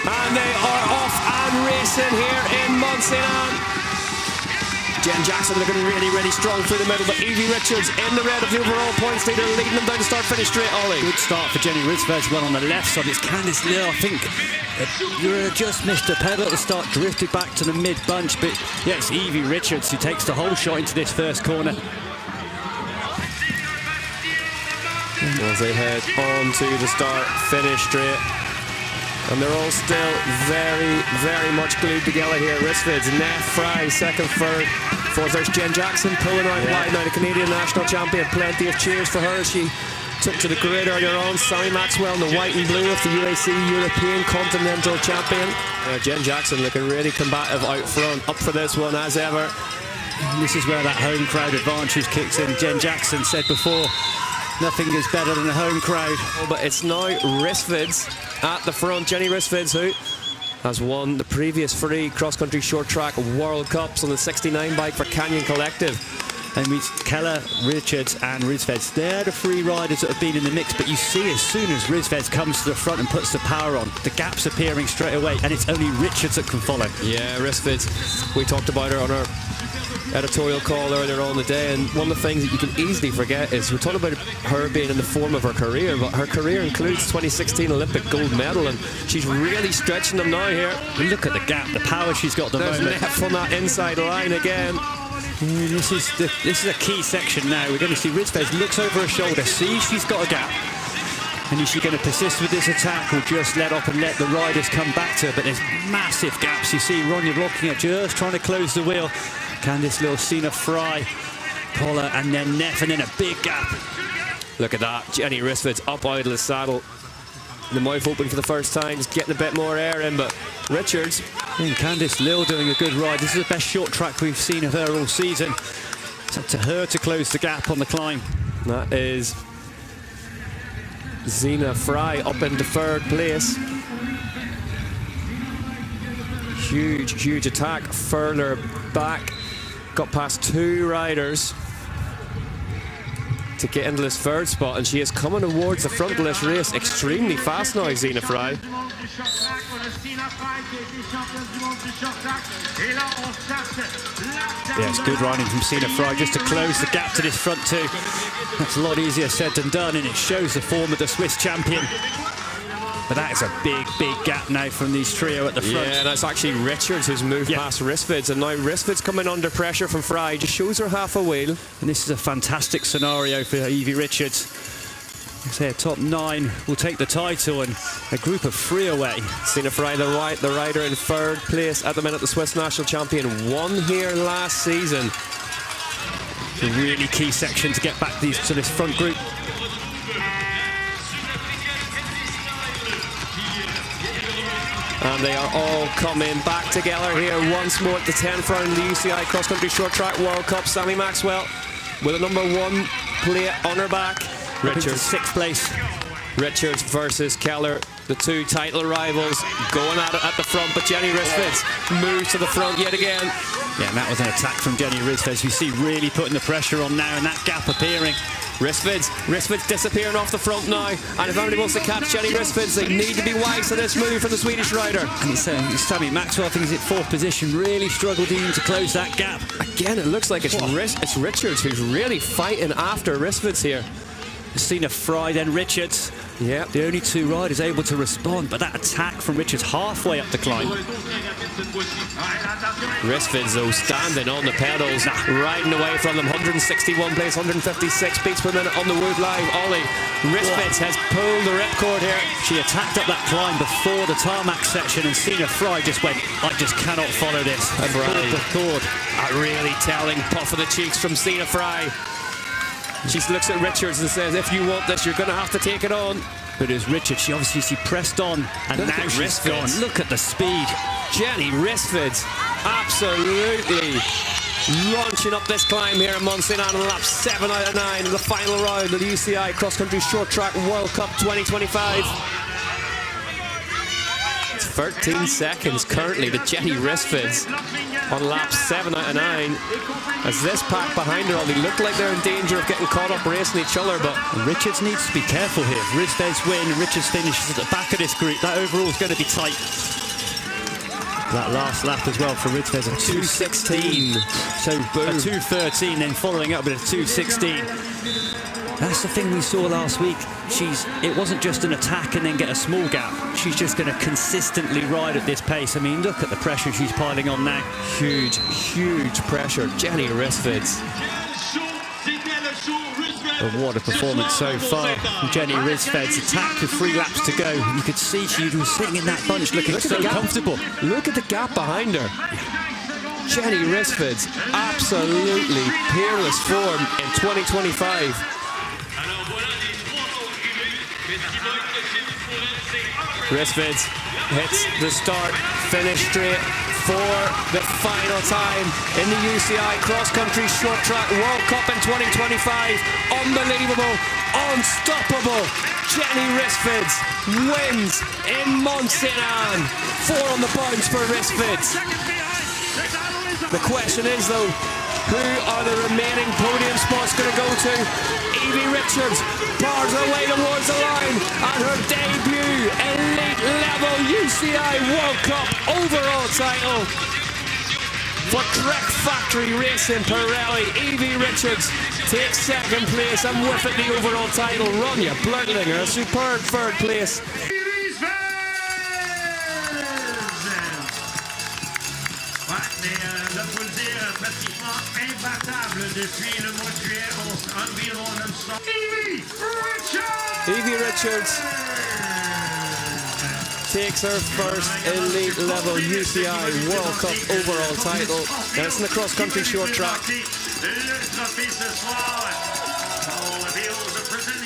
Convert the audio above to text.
And they are off and racing here in Mont-Sainte-Anne. Jen Jackson looking really, really strong through the middle, but Evie Richards in the red of the overall points leader, leading them down to start-finish straight, Ollie. Good start for Jenny Rissveds. Well, on the left side, it's Candice Lill. I think you just missed a pedal at the start, drifted back to the mid-bunch, but yeah, it's Evie Richards who takes the whole shot into this first corner. As they head on to the start-finish straight. And they're all still very, very much glued together here. Rissveds, Neff, Fry, second, third. Fourth, there's Jen Jackson pulling out wide now, the Canadian national champion. Plenty of cheers for her as she took to the grid earlier on. Sammy Maxwell in the white and blue of the UAC European Continental Champion. Jen Jackson looking really combative out front, up for this one as ever. And this is where that home crowd advantage kicks in. Jen Jackson said before, nothing is better than a home crowd. But it's now Rissveds at the front. Jenny Rissveds, who has won the previous 3 cross-country short track World Cups on the 69 bike for Canyon Collective. And we Keller, Richards and Rissveds, they're the 3 riders that have been in the mix, but you see as soon as Rissveds comes to the front and puts the power on, the gap's appearing straight away, and it's only Richards that can follow. Yeah, Rissveds, we talked about her on our editorial call earlier on the day, and one of the things that you can easily forget is we're talking about her being in the form of her career, but her career includes 2016 Olympic gold medal, and she's really stretching them now here. Look at the gap, the power she's got at the moment. There's Neff on that inside line again. This is a key section now. We're going to see Rissveds looks over her shoulder, sees she's got a gap. And is she going to persist with this attack or just let up and let the riders come back to her? But there's massive gaps. You see Ronja blocking her, just trying to close the wheel. Candice Lill, Sina Fry, Poller, and then Neff, and then a big gap. Look at that. Jenny Rissveds up out of the saddle. The mouth open for the first time, just getting a bit more air in, but Richards. And Candice Lill doing a good ride. This is the best short track we've seen of her all season. It's up to her to close the gap on the climb. That is Sina Fry up into 3rd place. Huge, huge attack further back. Got past 2 riders to get into this 3rd spot, and she is coming towards the front of this race extremely fast now, Sina Fry. Yes, good riding from Sina Fry just to close the gap to this front 2. That's a lot easier said than done, and it shows the form of the Swiss champion. But that is a big, big gap now from these trio at the front. Yeah, and that's actually Richards who's moved past Rissveds, and now Rissveds coming under pressure from Fry, just shows her half a wheel. And this is a fantastic scenario for Evie Richards. I say a top 9 will take the title, and a group of 3 away. Sina Fry, the rider in 3rd place at the minute, the Swiss national champion, won here last season. It's a really key section to get back to this front group. And they are all coming back together here once more at the 10th round of the UCI Cross Country Short Track World Cup. Sammy Maxwell with a number 1 plate on her back. Richards 6th place. Richards versus Keller, the 2 title rivals, going at it at the front, but Jenny Rissveds moves to the front yet again. Yeah, and that was an attack from Jenny Rissveds. We see really putting the pressure on now, and that gap appearing. Rissveds disappearing off the front now, and if anybody wants to catch Jenny Rissveds, they need to be wise to this move from the Swedish rider. And it's Sammy Maxwell, I think he's at 4th position, really struggled even to close that gap. Again, it looks like it's Richards who's really fighting after Rissveds here. Sina Fry, then Richards. Yeah, the only 2 riders able to respond, but that attack from Richards halfway up the climb. Rissveds though standing on the pedals, riding away from them. 161 place, 156 beats per minute on the Wood Live. Ollie, Rissveds has pulled the ripcord here. She attacked up that climb before the tarmac section, and Sina Fry just went, I just cannot follow this. And pulled the cord. A really telling puff of the cheeks from Sina Fry. She looks at Richards and says, if you want this, you're going to have to take it on. But as Richards, she pressed on, and now she's gone. Look at the speed. Jenny Rissveds absolutely launching up this climb here in Mont-Sainte-Anne on lap 7 out of 9 in the final round of the UCI Cross Country Short Track World Cup 2025. It's 13 seconds currently to Jenny Rissveds on lap 7 out of 9. As this pack behind her, they look like they're in danger of getting caught up racing each other, but Richards needs to be careful here. If Rissveds win, Richards finishes at the back of this group, that overall is going to be tight. That last lap as well for Rissveds, a 2:16. So a 2:13, then following up with a 2:16. That's the thing we saw last week. It wasn't just an attack and then get a small gap. She's just going to consistently ride at this pace. I mean, look at the pressure she's piling on now. Huge, huge pressure. Jenny Rissveds. But what a performance so far from Jenny Rissveds. Attack with 3 laps to go. You could see she was sitting in that bunch looking so comfortable. Look at the gap behind her. Jenny Rissveds, absolutely peerless form in 2025. Rissveds hits the start, finish straight for the final time in the UCI cross-country short track World Cup in 2025. Unbelievable, unstoppable. Jenny Rissveds wins in Mont-Sainte-Anne. 4 on the bounce for Rissveds. The question is though, who are the remaining podium spots going to go to? Evie Richards bars her way towards the line and her debut elite level UCI World Cup overall title for Trek Factory Racing Pirelli. Evie Richards takes 2nd place and with it the overall title. Ronja Blurtlinger, a superb 3rd place. Je peux le dire, pratiquement imbattable depuis le mois de juillet, environ 900. Evie Richards takes her first elite level UCI World Cup overall title. And it's in the cross-country short track. Le trophée ce soir. On reveals the prison